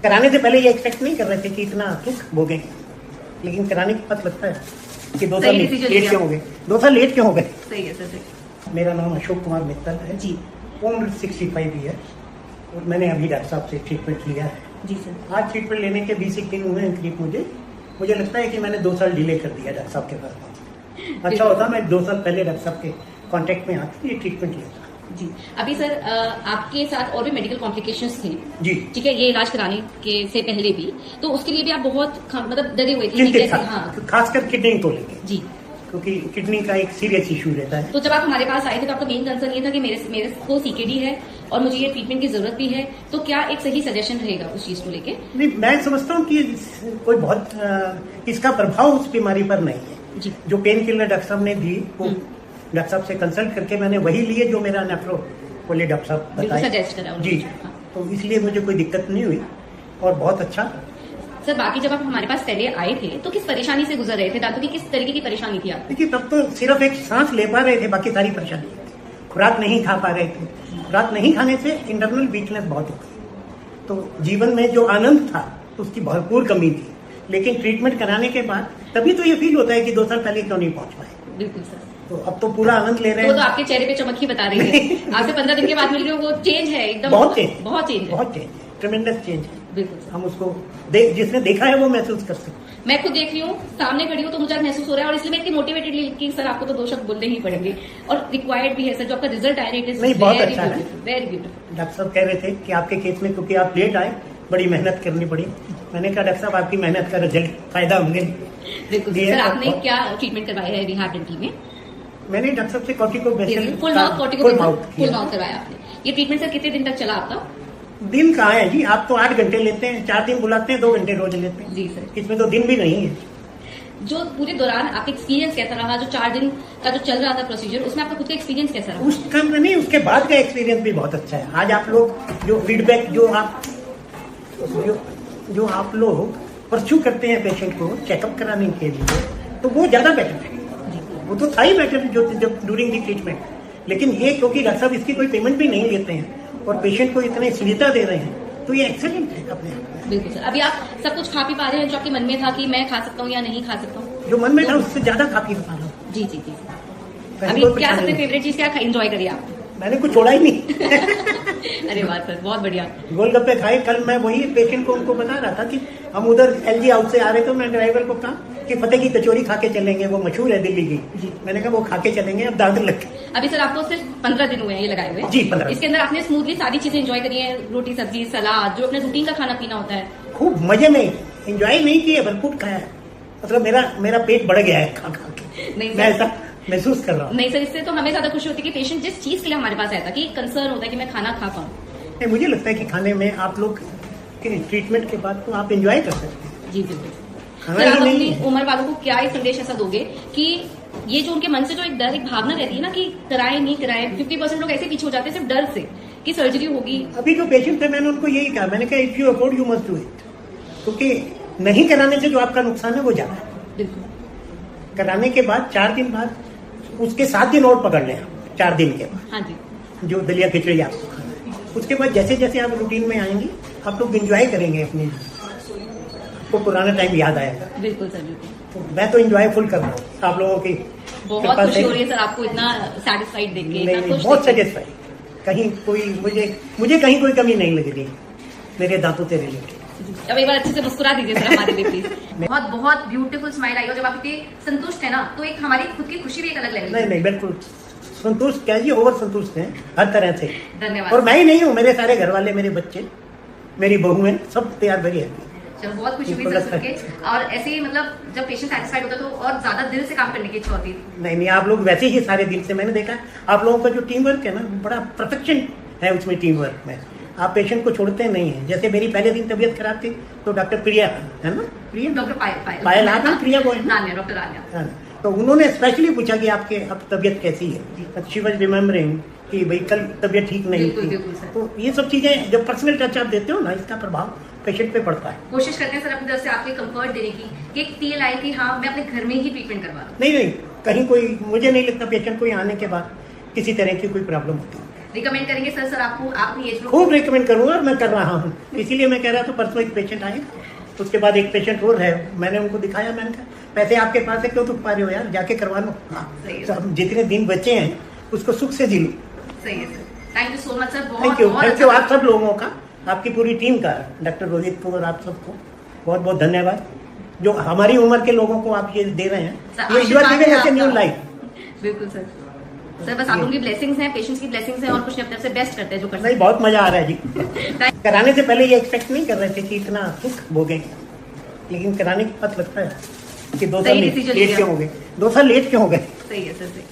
कराने से पहले ये एक्सपेक्ट नहीं कर रहे थे कि इतना दुख भोगेंगे, लेकिन कराने के बाद लगता है कि 2 साल लेट क्यों हो गए, 2 साल लेट क्यों हो गए। सही है सर। मेरा नाम अशोक कुमार मित्तल है जी। उम्र 65 ईयर और मैंने अभी डॉक्टर साहब से ट्रीटमेंट लिया है। जी सर। आज ट्रीटमेंट लेने के 20 दिन हुए हैं करीब। मुझे लगता है कि मैंने 2 साल डिले कर दिया डॉक्टर साहब के पास। अच्छा होता मैं 2 साल पहले डॉक्टर साहब के कांटेक्ट में आके ये ट्रीटमेंट लेता। जी। अभी सर आपके साथ और भी मेडिकल कॉम्प्लिकेशंस थे जी, ठीक है, ये इलाज कराने के से पहले भी, तो उसके लिए भी आप बहुत मतलब डरे हुए थे कि चिंतित कैसे। था, हाँ खासकर किडनी को लेके, जी। क्योंकि किडनी का एक सीरियस इशू रहता है। तो जब आप हमारे पास आए थे तो आपका मेन कंसर्न ये था कि मेरे को सीकेडी है और मुझे ये ट्रीटमेंट की जरूरत भी है, तो क्या एक सही सजेशन रहेगा उस चीज को लेके? नहीं, मैं समझता हूँ कि कोई बहुत इसका प्रभाव उस बीमारी पर नहीं है। जी। जो पेन किलर डॉक्टर साहब ने दी वो डॉक्टर साहब से कंसल्ट करके मैंने वही लिए जो मेरा नेफ्रो बोले डॉक्टर साहब बताए। सजेस्ट करा जी। हाँ। तो इसलिए मुझे कोई दिक्कत नहीं हुई और बहुत अच्छा। सर बाकी जब आप हमारे पास पहले आए थे तो किस परेशानी से गुजर रहे थे? दांतों की किस तरीके की परेशानी थी आपको? देखिए, तब तो सिर्फ एक सांस ले पा रहे थे, बाकी सारी परेशानी थी। खुराक नहीं खा पा रहे थे। खुराक नहीं खाने से इंटरनल वीकनेस बहुत होती, तो जीवन में जो आनंद था उसकी भरपूर कमी थी। लेकिन ट्रीटमेंट कराने के बाद तभी तो ये फील होता है कि 2 साल पहले क्यों नहीं पहुंच पाए। बिल्कुल सर। तो अब तो पूरा आनंद ले रहे हैं। वो तो आपके चेहरे पे चमक ही बता रही है। आपसे 15 दिन के बाद मिल रही हो, वो चेंज है एकदम। बहुत चेंज है, बहुत चेंज है, बहुत चेंज है, ट्रेमेंडस चेंज है। बिल्कुल सर। हम उसको जिसने देखा है वो महसूस कर सकते हैं। मैं खुद देख रही हूँ, सामने खड़ी हूँ, तो मुझे आज महसूस हो रहा है और इसलिए मैं इतनी मोटिवेटेड कि सर आपको तो 2 शब्द बोलने ही पड़ेंगे और रिक्वायर्ड भी है सर। जो आपका रिजल्ट आया है नहीं, बहुत अच्छा है। Very beautiful. डॉक्टर साहब कह रहे थे कि आपके केस में क्योंकि आप लेट आए बड़ी मेहनत करनी पड़ी। मैंने कहा डॉक्टर साहब आपकी मेहनत का रिजल्ट फायदा होंगे। बिल्कुल सर। आपने क्या ट्रीटमेंट करवाया है रिहैब डेंटल में? मैंने डॉक्टर साहब से कॉर्टिकोबेसल फुल माउथ फुल माउथ करवाया आपने। ये ट्रीटमेंट सर कितने दिन तक चला आपका? दिन कहाँ है जी, आप तो 8 घंटे लेते हैं, 4 दिन बुलाते हैं, 2 घंटे रोज लेते हैं। जी सर। इसमें तो दिन भी नहीं है। जो पूरे दौरान आपका एक्सपीरियंस कैसा रहा? जो 4 दिन का जो चल रहा था प्रोसीजर, उसमें आपका खुद का एक्सपीरियंस कैसा रहा? उसका नहीं, उसके बाद का एक्सपीरियंस भी बहुत अच्छा है। आज आप लोग जो फीडबैक जो आप लोग परस्यू करते हैं पेशेंट को चेकअप कराने के लिए, तो वो ज्यादा बेटर है। वो तो था ही बेटर जो ड्यूरिंग दी ट्रीटमेंट, लेकिन ये क्योंकि डॉक्टर साहब इसकी कोई पेमेंट भी नहीं लेते हैं और पेशेंट को इतनी सुविधा दे रहे हैं, तो ये एक्सेलेंट है अपने आप में। बिल्कुल सर। अभी आप सब कुछ खा पी पा रहे हैं जो आपके मन में था कि मैं खा सकता हूँ या नहीं खा सकता हूँ? जो मन में था उससे ज्यादा खा पी पा रहा हूँ। जी जी जी। कहीं अभी कोई क्या परेशानी सबसे नहीं। फेवरेट चीज क्या एंजॉय करी आपने? मैंने कुछ छोड़ा ही नहीं। अरे वाह सर, बहुत बढ़िया। गोलगप्पे खाए। कल मैं वही पेशेंट को उनको बता रहा था कि हम उधर एलजी हाउस से आ रहे थे, मैं ड्राइवर को कहा कि फतेह की कचौरी खा के चलेंगे, वो मशहूर है दिल्ली की। मैंने कहा वो खा के चलेंगे, अब दांत लग गए। अभी सर आपको सिर्फ 15 दिन हुए हैं ये लगाए हुए? जी, 15। इसके अंदर आपने स्मूथली सारी चीजें एंजॉय करी है? रोटी सब्जी सलाद, जो अपने रूटीन का खाना पीना होता है? खूब मजे में एंजॉय नहीं किए, भरपूर खाया है। मतलब मेरा पेट बढ़ गया है खा खा के। नहीं मैं सर, ऐसा महसूस कर रहा हूँ। नहीं सर, इससे तो हमें ज्यादा खुशी होती है कि पेशेंट जिस चीज के लिए हमारे पास आया था कि कंसर्न होता है कि मैं खाना खा पाऊँ। नहीं, मुझे लगता है कि खाने में आप लोग ट्रीटमेंट के बाद तो आप एंजॉय कर सकते हैं। जी बिल्कुल। खाना सर ही आप नहीं अपनी है। उम्र वालों को क्या एक संदेश ऐसा दोगे कि ये जो उनके मन से जो एक डर, एक भावना रहती है ना कि कराए नहीं कराए, 50% लोग ऐसे पीछे हो जाते हैं सिर्फ डर से कि सर्जरी होगी। अभी जो पेशेंट थे मैंने उनको यही कहा, मैंने कहा if you afford you must do it, क्योंकि नहीं कराने से जो आपका नुकसान है वो ज्यादा है। बिल्कुल। कराने के बाद 4 दिन बाद उसके 7 दिन और पकड़ लें आप। 4 दिन के बाद हाँ जी। जो दलिया खिचड़ी आपको खाना है, उसके बाद जैसे जैसे आप रूटीन में आएंगे आप लोग एंजॉय करेंगे अपने, आपको पुराना टाइम याद आएगा। बिल्कुल सर, बिल्कुल। तो मैं तो एंजॉय फुल कर रहा हूँ आप लोगों की। बहुत खुशी हो रही है सर आपको इतना सेटिस्फाइड देख के, इतना नहीं, खुश बहुत देख के। सेटिस्फाइड। कहीं कोई मुझे कहीं कोई कमी नहीं लग रही मेरे दांतों से रिलेटेड। अब एक बार अच्छे से मुस्कुरा दीजिए सर हमारे लिए प्लीज। बहुत बहुत ब्यूटीफुल स्माइल आई, और जब आप इतने संतुष्ट है ना तो एक हमारी खुद की खुशी भी एक अलग लेवल। नहीं, बिल्कुल संतुष्ट क्या जी, ओवर संतुष्ट हैं हर तरह से। धन्यवाद। और मैं ही नहीं हूँ, मेरे सारे घर वाले, मेरे बच्चे, मेरी बहू है, सब तैयार वेरी हैप्पी। चलो बहुत खुशी हुई सर सुन के। और ऐसे ही मतलब जब पेशेंट सेटिस्फाइड होता है तो और ज्यादा दिल से काम करने की इच्छा होती है। नहीं, आप लोग वैसे ही सारे दिल से, मैंने देखा आप लोगों का जो टीम वर्क है ना, बड़ा परफेक्शन है उसमें, टीम वर्क में। आप पेशेंट को छोड़ते नहीं है। जैसे मेरी पहले दिन तबीयत खराब थी तो डॉक्टर प्रिया है ना, प्रिया डॉक्टर पायल आप हैं, प्रिया वो है ना? नान्या, डॉक्टर नान्या। तो उन्होंने स्पेशली पूछा कि आपके अब तबीयत कैसी है। शी वाज रिमेम्बरिंग कि भाई कल तबीयत ठीक नहीं बिल्कुल, थी। बिल्कुल सर। तो ये सब चीजें जब पर्सनल टच आप देते हो ना, इसका प्रभाव पेशेंट पे पड़ता है। कोशिश करते हैं सर अपनी तरफ से आपको कंफर्ट देने की कि एक फील आए कि हाँ मैं अपने घर में ही ट्रीटमेंट करवा रहा हूँ। नहीं, कहीं कोई, मुझे नहीं लगता पेशेंट को यहाँ आने के बाद किसी तरह की कोई प्रॉब्लम होती है। रिकमेंड करेंगे सर आपको आपकी एज ग्रुप? खूब रिकमेंड करूंगा और मैं कर रहा हूँ। इसीलिए मैं कह रहा था परसों एक पेशेंट आए, उसके बाद एक पेशेंट और है, मैंने उनको दिखाया, मैंने कहा पैसे आपके पास है क्यों थूक पा रहे हो यार, जाके करवा लो। सही है। तो हम जितने दिन बचे हैं उसको सुख से जी लो। सही है sir, thank you so much sir. Thank you आप सब लोगों का, आपकी पूरी टीम का, डॉक्टर रोहित को और आप सबको बहुत बहुत धन्यवाद, जो हमारी उम्र के लोगों को आप ये दे रहे हैं, ये you are giving us a new life. बिल्कुल सर। सर बस आप लोगों की ब्लेसिंग्स हैं, पेशेंट्स की ब्लेसिंग्स हैं, और कुछ नहीं, अपने तरफ से बेस्ट करते हैं जो करते नहीं, बहुत मजा आ रहा है जी। कराने से पहले ये एक्सपेक्ट नहीं कर रहे थे कि इतना सुख भोगेंगे, लेकिन कराने के बाद लगता है कि 2 साल सही decision लेट लिया। क्यों हो गए, 2 साल लेट क्यों हो गए। सही है सर, सही।